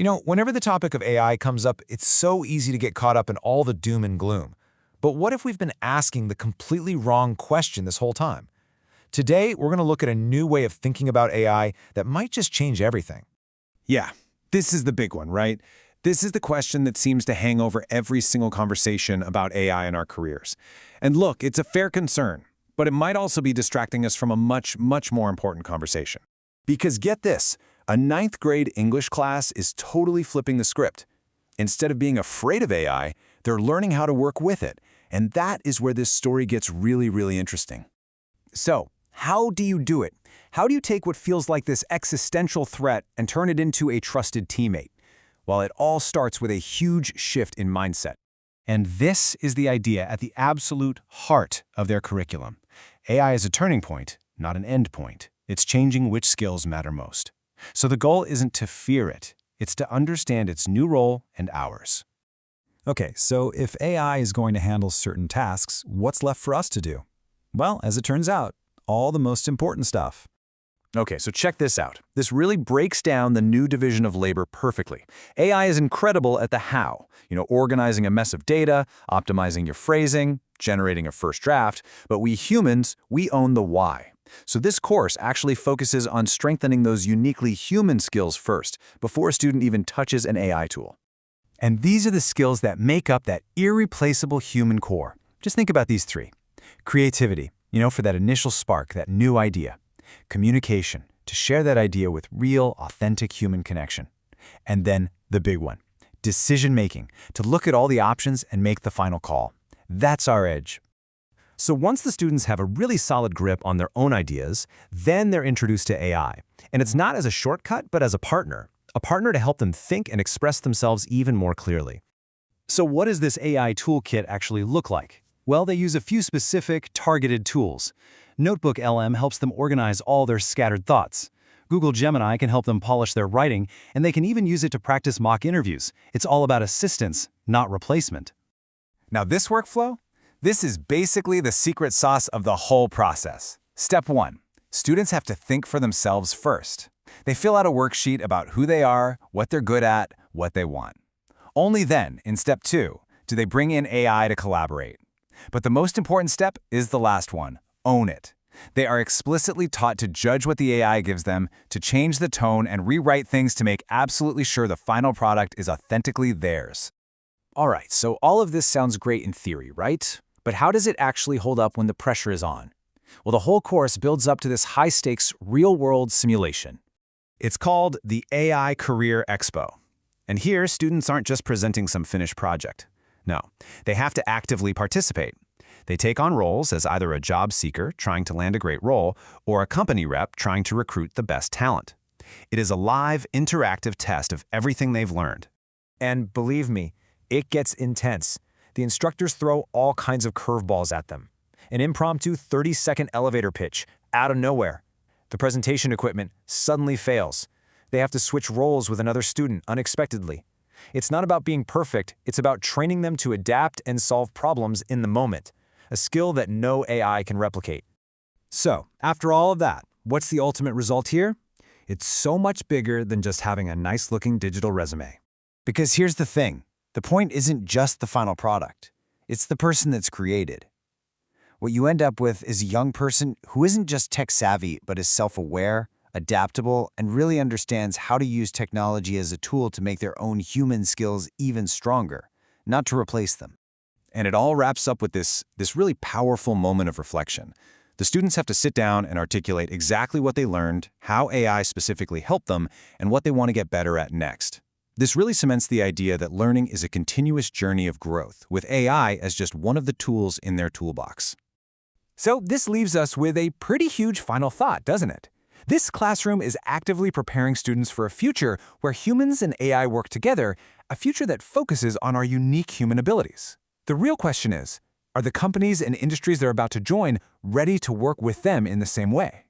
Whenever the topic of AI comes up, it's so easy to get caught up in all the doom and gloom. But what if we've been asking the completely wrong question this whole time? Today, we're going to look at a new way of thinking about AI that might just change everything. Yeah, this is the big one, right? This is the question that seems to hang over every single conversation about AI in our careers. And look, it's a fair concern, but it might also be distracting us from a much, much more important conversation. Because get this, a ninth grade English class is totally flipping the script. Instead of being afraid of AI, they're learning how to work with it. And that is where this story gets really, really interesting. So, how do you do it? How do you take what feels like this existential threat and turn it into a trusted teammate? Well, it all starts with a huge shift in mindset. And this is the idea at the absolute heart of their curriculum. AI is a turning point, not an end point. It's changing which skills matter most. So the goal isn't to fear it. It's to understand its new role and ours. Okay, so if AI is going to handle certain tasks, what's left for us to do? Well, as it turns out, all the most important stuff. Okay, so check this out. This really breaks down the new division of labor perfectly. AI is incredible at the how. Organizing a mess of data, optimizing your phrasing, generating a first draft. But we humans, we own the why. So this course actually focuses on strengthening those uniquely human skills first, before a student even touches an AI tool. And these are the skills that make up that irreplaceable human core. Just think about these three. Creativity, for that initial spark, that new idea. Communication, to share that idea with real, authentic human connection. And then the big one, decision-making, to look at all the options and make the final call. That's our edge. So once the students have a really solid grip on their own ideas, then they're introduced to AI. And it's not as a shortcut, but as a partner to help them think and express themselves even more clearly. So what does this AI toolkit actually look like? Well, they use a few specific, targeted tools. Notebook LM helps them organize all their scattered thoughts. Google Gemini can help them polish their writing, and they can even use it to practice mock interviews. It's all about assistance, not replacement. Now this workflow? This is basically the secret sauce of the whole process. Step 1. Students have to think for themselves first. They fill out a worksheet about who they are, what they're good at, what they want. Only then, in Step 2, do they bring in AI to collaborate. But the most important step is the last one. Own it. They are explicitly taught to judge what the AI gives them, to change the tone and rewrite things to make absolutely sure the final product is authentically theirs. All right, so all of this sounds great in theory, right? But how does it actually hold up when the pressure is on? Well, the whole course builds up to this high-stakes, real-world simulation. It's called the AI Career Expo. And here, students aren't just presenting some finished project. No, they have to actively participate. They take on roles as either a job seeker trying to land a great role or a company rep trying to recruit the best talent. It is a live, interactive test of everything they've learned. And believe me, it gets intense. The instructors throw all kinds of curveballs at them. An impromptu 30-second elevator pitch, out of nowhere. The presentation equipment suddenly fails. They have to switch roles with another student unexpectedly. It's not about being perfect, it's about training them to adapt and solve problems in the moment, a skill that no AI can replicate. So, after all of that, what's the ultimate result here? It's so much bigger than just having a nice-looking digital resume. Because here's the thing, the point isn't just the final product. It's the person that's created. What you end up with is a young person who isn't just tech-savvy, but is self-aware, adaptable, and really understands how to use technology as a tool to make their own human skills even stronger, not to replace them. And it all wraps up with this really powerful moment of reflection. The students have to sit down and articulate exactly what they learned, how AI specifically helped them, and what they want to get better at next. This really cements the idea that learning is a continuous journey of growth, with AI as just one of the tools in their toolbox. So this leaves us with a pretty huge final thought, doesn't it? This classroom is actively preparing students for a future where humans and AI work together, a future that focuses on our unique human abilities. The real question is, are the companies and industries they're about to join ready to work with them in the same way?